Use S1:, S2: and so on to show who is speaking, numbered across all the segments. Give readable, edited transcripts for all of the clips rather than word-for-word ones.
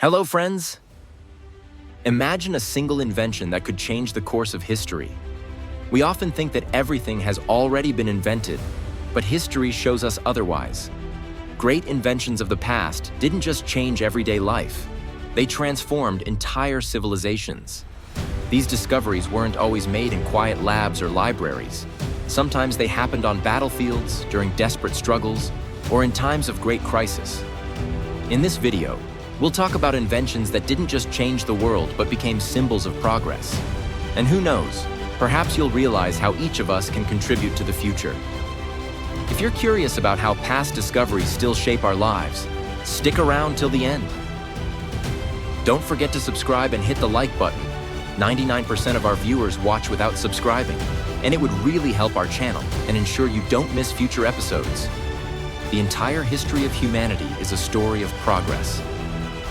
S1: Hello, friends! Imagine a single invention that could change the course of history. We often think that everything has already been invented, but history shows us otherwise. Great inventions of the past didn't just change everyday life. They transformed entire civilizations. These discoveries weren't always made in quiet labs or libraries. Sometimes they happened on battlefields, during desperate struggles, or in times of great crisis. In this video, we'll talk about inventions that didn't just change the world but became symbols of progress. And who knows, perhaps you'll realize how each of us can contribute to the future. If you're curious about how past discoveries still shape our lives, stick around till the end. Don't forget to subscribe and hit the like button. 99% of our viewers watch without subscribing, and it would really help our channel and ensure you don't miss future episodes. The entire history of humanity is a story of progress.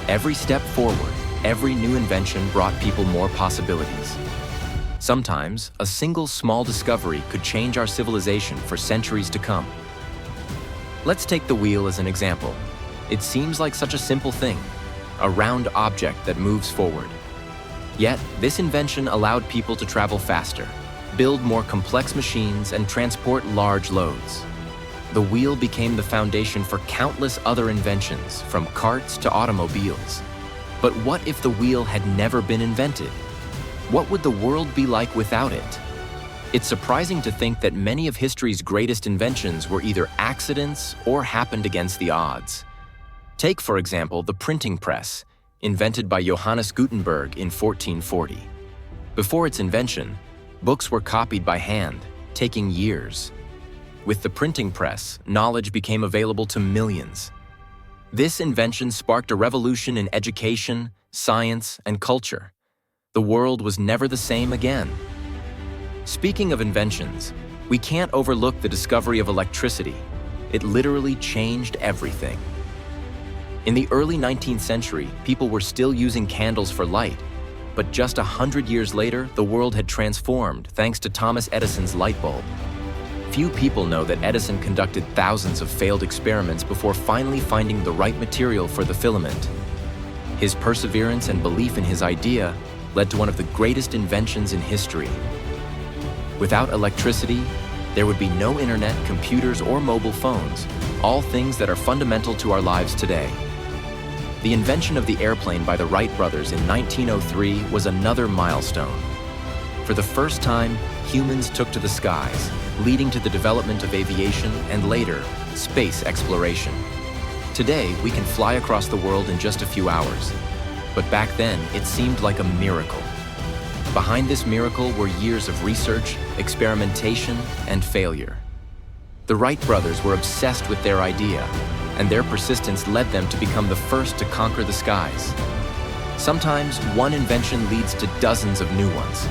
S1: Every step forward, every new invention brought people more possibilities. Sometimes, a single small discovery could change our civilization for centuries to come. Let's take the wheel as an example. It seems like such a simple thing, a round object that moves forward. Yet, this invention allowed people to travel faster, build more complex machines, and transport large loads. The wheel became the foundation for countless other inventions, from carts to automobiles. But what if the wheel had never been invented? What would the world be like without it? It's surprising to think that many of history's greatest inventions were either accidents or happened against the odds. Take, for example, the printing press, invented by Johannes Gutenberg in 1440. Before its invention, books were copied by hand, taking years. With the printing press, knowledge became available to millions. This invention sparked a revolution in education, science, and culture. The world was never the same again. Speaking of inventions, we can't overlook the discovery of electricity. It literally changed everything. In the early 19th century, people were still using candles for light, but just 100 years later, the world had transformed thanks to Thomas Edison's light bulb. Few people know that Edison conducted thousands of failed experiments before finally finding the right material for the filament. His perseverance and belief in his idea led to one of the greatest inventions in history. Without electricity, there would be no internet, computers, or mobile phones, all things that are fundamental to our lives today. The invention of the airplane by the Wright brothers in 1903 was another milestone. For the first time, humans took to the skies, leading to the development of aviation and later, space exploration. Today, we can fly across the world in just a few hours. But back then, it seemed like a miracle. Behind this miracle were years of research, experimentation, and failure. The Wright brothers were obsessed with their idea, and their persistence led them to become the first to conquer the skies. Sometimes, one invention leads to dozens of new ones.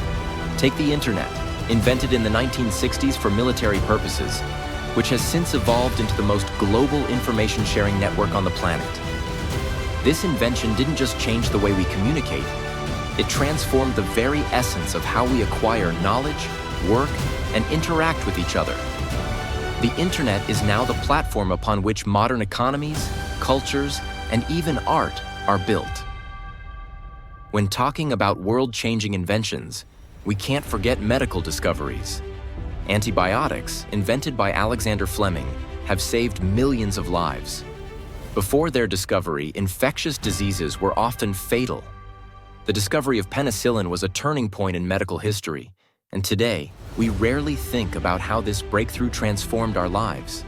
S1: Take the internet, invented in the 1960s for military purposes, which has since evolved into the most global information-sharing network on the planet. This invention didn't just change the way we communicate, it transformed the very essence of how we acquire knowledge, work, and interact with each other. The internet is now the platform upon which modern economies, cultures, and even art are built. When talking about world-changing inventions, we can't forget medical discoveries. Antibiotics, invented by Alexander Fleming, have saved millions of lives. Before their discovery, infectious diseases were often fatal. The discovery of penicillin was a turning point in medical history, and today, we rarely think about how this breakthrough transformed our lives.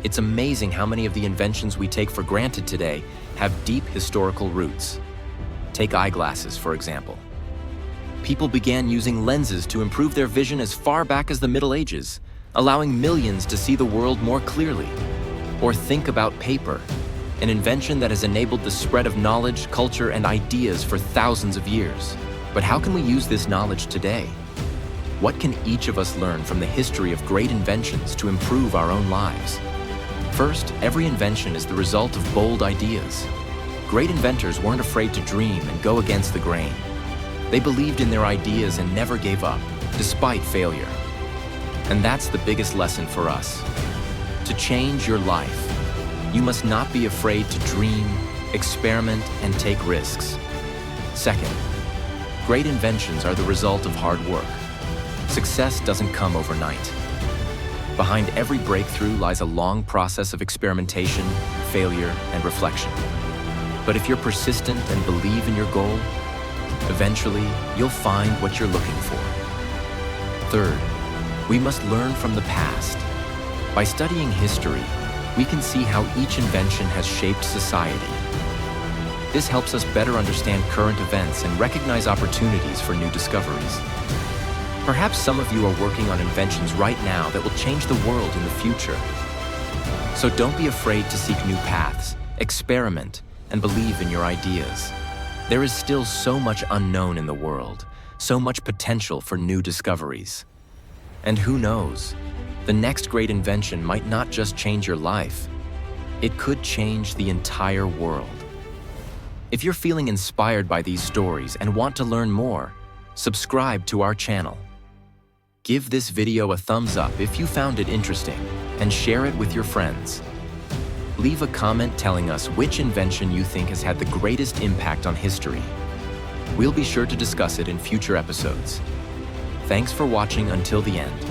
S1: It's amazing how many of the inventions we take for granted today have deep historical roots. Take eyeglasses, for example. People began using lenses to improve their vision as far back as the Middle Ages, allowing millions to see the world more clearly. Or think about paper, an invention that has enabled the spread of knowledge, culture, and ideas for thousands of years. But how can we use this knowledge today? What can each of us learn from the history of great inventions to improve our own lives? First, every invention is the result of bold ideas. Great inventors weren't afraid to dream and go against the grain. They believed in their ideas and never gave up, despite failure. And that's the biggest lesson for us. To change your life, you must not be afraid to dream, experiment, and take risks. Second, great inventions are the result of hard work. Success doesn't come overnight. Behind every breakthrough lies a long process of experimentation, failure, and reflection. But if you're persistent and believe in your goal, eventually you'll find what you're looking for. Third, we must learn from the past. By studying history, we can see how each invention has shaped society. This helps us better understand current events and recognize opportunities for new discoveries. Perhaps some of you are working on inventions right now that will change the world in the future. So don't be afraid to seek new paths, experiment, and believe in your ideas. There is still so much unknown in the world, so much potential for new discoveries. And who knows, the next great invention might not just change your life, it could change the entire world. If you're feeling inspired by these stories and want to learn more, subscribe to our channel. Give this video a thumbs up if you found it interesting, and share it with your friends. Leave a comment telling us which invention you think has had the greatest impact on history. We'll be sure to discuss it in future episodes. Thanks for watching until the end.